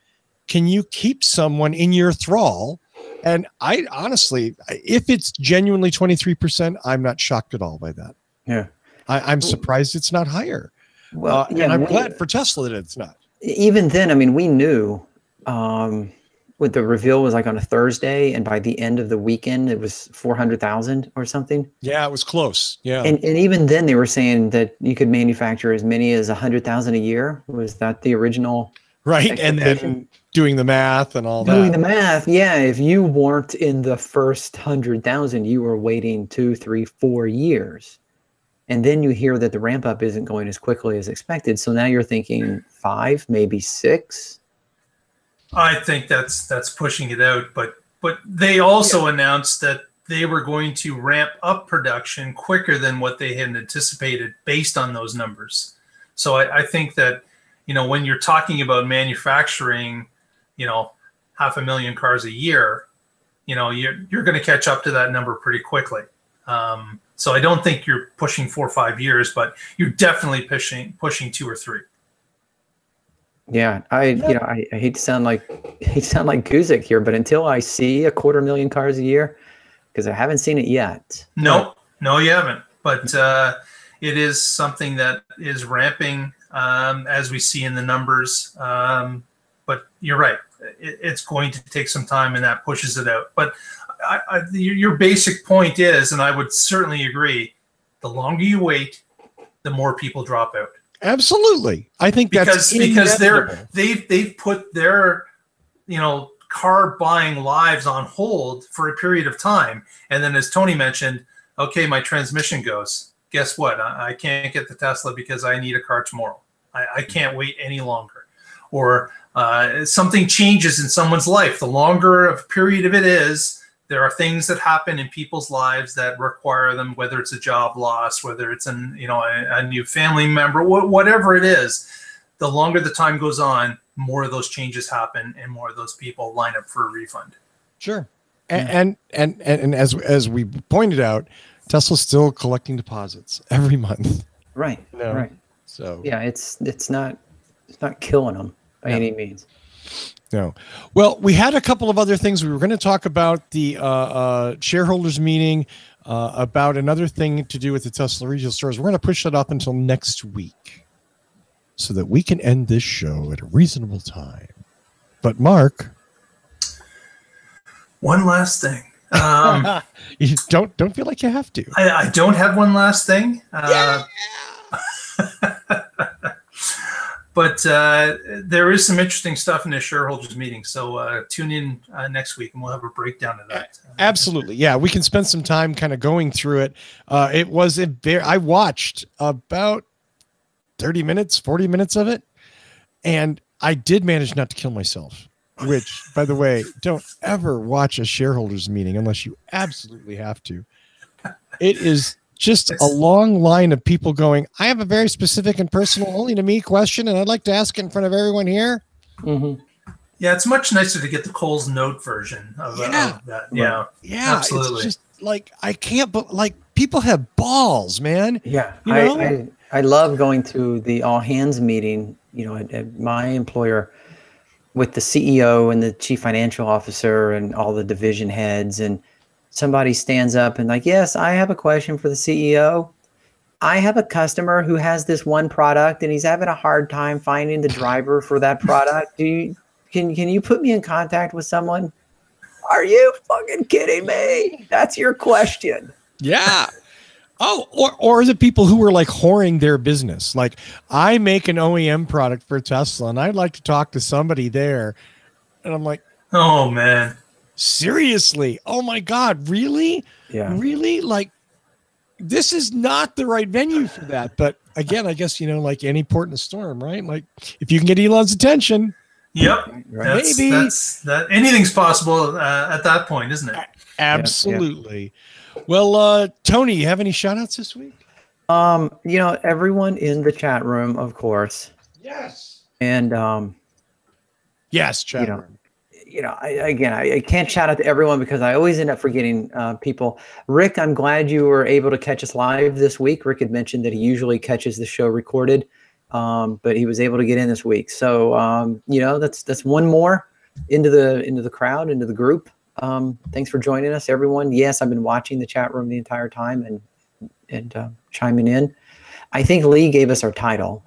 can you keep someone in your thrall? And I honestly, if it's genuinely 23%, I'm not shocked at all by that. Yeah. I'm surprised it's not higher. Well, and I'm glad for Tesla that it's not. Even then, I mean, we knew what the reveal was like on a Thursday, and by the end of the weekend, it was 400,000 or something. Yeah, it was close. Yeah. And even then, they were saying that you could manufacture as many as 100,000 a year. Was that the original? Right. And then doing the math and all that. Doing the math. Yeah. If you weren't in the first 100,000, you were waiting 2, 3, 4 years. And then you hear that the ramp up isn't going as quickly as expected. So now you're thinking 5, maybe 6. I think that's pushing it out. But they also announced that they were going to ramp up production quicker than what they had anticipated based on those numbers. So I think that, when you're talking about manufacturing, 500,000 cars a year, you're going to catch up to that number pretty quickly. So I don't think you're pushing 4 or 5 years, but you're definitely pushing 2 or 3. Yeah, I hate to sound like Kuzik here, but until I see 250,000 cars a year, because I haven't seen it yet. No, you haven't. But it is something that is ramping as we see in the numbers. But you're right. It's going to take some time, and that pushes it out. But your basic point is, and I would certainly agree, the longer you wait, the more people drop out. Absolutely. I think that's because they've put their, car buying lives on hold for a period of time. And then as Tony mentioned, okay, my transmission goes. Guess what? I can't get the Tesla because I need a car tomorrow. I can't wait any longer. Or something changes in someone's life. The longer of a period of it is, there are things that happen in people's lives that require them, whether it's a job loss, whether it's a new family member, whatever it is. The longer the time goes on, more of those changes happen, and more of those people line up for a refund. Sure, and as we pointed out, Tesla's still collecting deposits every month. Right. Right. So yeah, it's not killing them by any means. No. Well, we had a couple of other things. We were going to talk about the shareholders meeting, about another thing to do with the Tesla retail stores. We're going to push that up until next week so that we can end this show at a reasonable time. But Mark, one last thing. You don't feel like you have to. I don't have one last thing. But there is some interesting stuff in this shareholders meeting. So tune in next week and we'll have a breakdown of that. Absolutely. Yeah, we can spend some time kind of going through it. It was I watched about 30 minutes, 40 minutes of it. And I did manage not to kill myself, which, by the way, don't ever watch a shareholders meeting unless you absolutely have to. It is just a long line of people going, I have a very specific and personal, only to me question, and I'd like to ask it in front of everyone here. Mm-hmm. Yeah, it's much nicer to get the Coles Note version of that. Yeah, absolutely. It's just like, I can't, but like, people have balls, man. Yeah, I love going to the all hands meeting, at my employer, with the CEO and the chief financial officer and all the division heads, and somebody stands up and like, yes, I have a question for the CEO. I have a customer who has this one product and he's having a hard time finding the driver for that product. Can you put me in contact with someone? Are you fucking kidding me? That's your question. Yeah. Oh, or the people who were like whoring their business. Like, I make an OEM product for Tesla and I'd like to talk to somebody there. And I'm like, oh man. Seriously? Oh my God, really? Yeah. Really? Like, this is not the right venue for that. But again, I guess, like any port in a storm, right? Like, if you can get Elon's attention. Yep. Right. Maybe. Anything's possible at that point, isn't it? Absolutely. Yeah. Well, Tony, you have any shout outs this week? Everyone in the chat room, of course. Yes. And yes, chat room. I can't shout out to everyone because I always end up forgetting people. Rick, I'm glad you were able to catch us live this week. Rick had mentioned that he usually catches the show recorded, but he was able to get in this week. So, that's one more into the crowd, into the group. Thanks for joining us, everyone. Yes, I've been watching the chat room the entire time and chiming in. I think Lee gave us our title.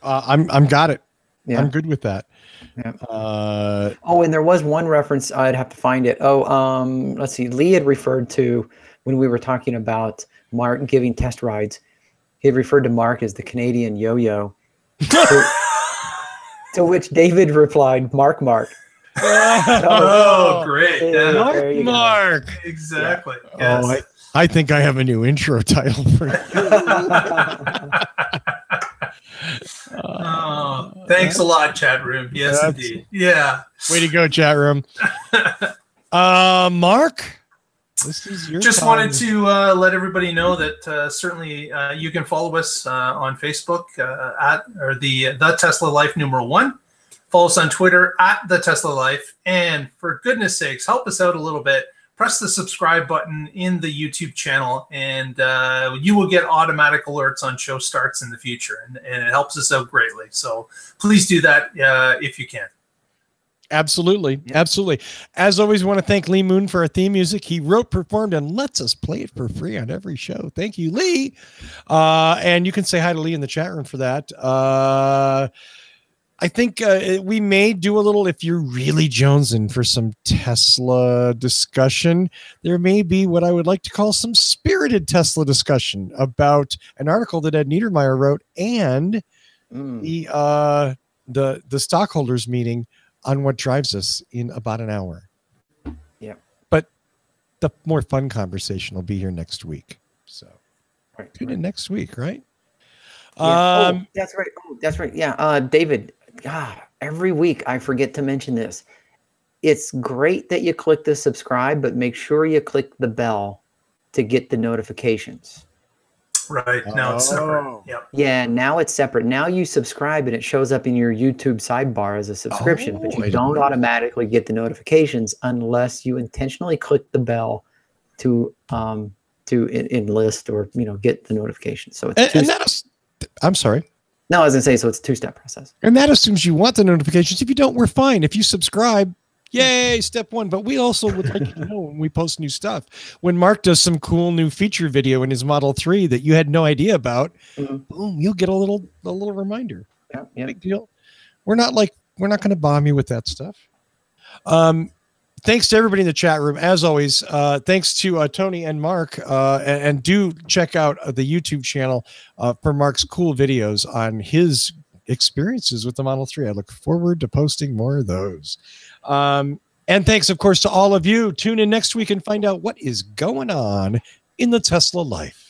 I'm got it. Yeah. I'm good with that. Yeah. And there was one reference. I'd have to find it. Let's see. Lee had referred to, when we were talking about Mark giving test rides, he had referred to Mark as the Canadian yo-yo. To which David replied, Mark. Oh, great. Yeah. Mark. Exactly. Yeah. Yes. I think I have a new intro title for you. Thanks a lot, chat room. Yes, indeed. Yeah. Way to go, chat room. Mark, this is your Just time. wanted to let everybody know that certainly you can follow us on Facebook at the Tesla Life #1. Follow us on Twitter at the Tesla Life, and for goodness sakes, help us out a little bit. Press the subscribe button in the YouTube channel, and you will get automatic alerts on show starts in the future, and it helps us out greatly. So please do that if you can. Absolutely. Yep. Absolutely. As always, we want to thank Lee Moon for our theme music. He wrote, performed, and lets us play it for free on every show. Thank you, Lee. And you can say hi to Lee in the chat room for that. I think we may do a little, if you're really jonesing for some Tesla discussion, there may be what I would like to call some spirited Tesla discussion about an article that Ed Niedermeyer wrote and the stockholders meeting on what drives us in about an hour. Yeah. But the more fun conversation will be here next week. So tune in next week, right? Yeah. That's right. Oh, that's right. Yeah. David, every week I forget to mention this. It's great that you click the subscribe, but make sure you click the bell to get the notifications. Right. Now it's separate. Yep. Yeah, now it's separate. Now you subscribe and it shows up in your YouTube sidebar as a subscription, but you don't automatically get the notifications unless you intentionally click the bell to enlist or get the notifications. So it's I'm sorry. No, I was gonna say, so it's a two-step process. And that assumes you want the notifications. If you don't, we're fine. If you subscribe, yay, step one. But we also would like you to know when we post new stuff. When Mark does some cool new feature video in his Model 3 that you had no idea about, boom, you'll get a little reminder. Yeah. Big deal. We're not going to bomb you with that stuff. Thanks to everybody in the chat room. As always, thanks to Tony and Mark. And do check out the YouTube channel for Mark's cool videos on his experiences with the Model 3. I look forward to posting more of those. And thanks, of course, to all of you. Tune in next week and find out what is going on in the Tesla life.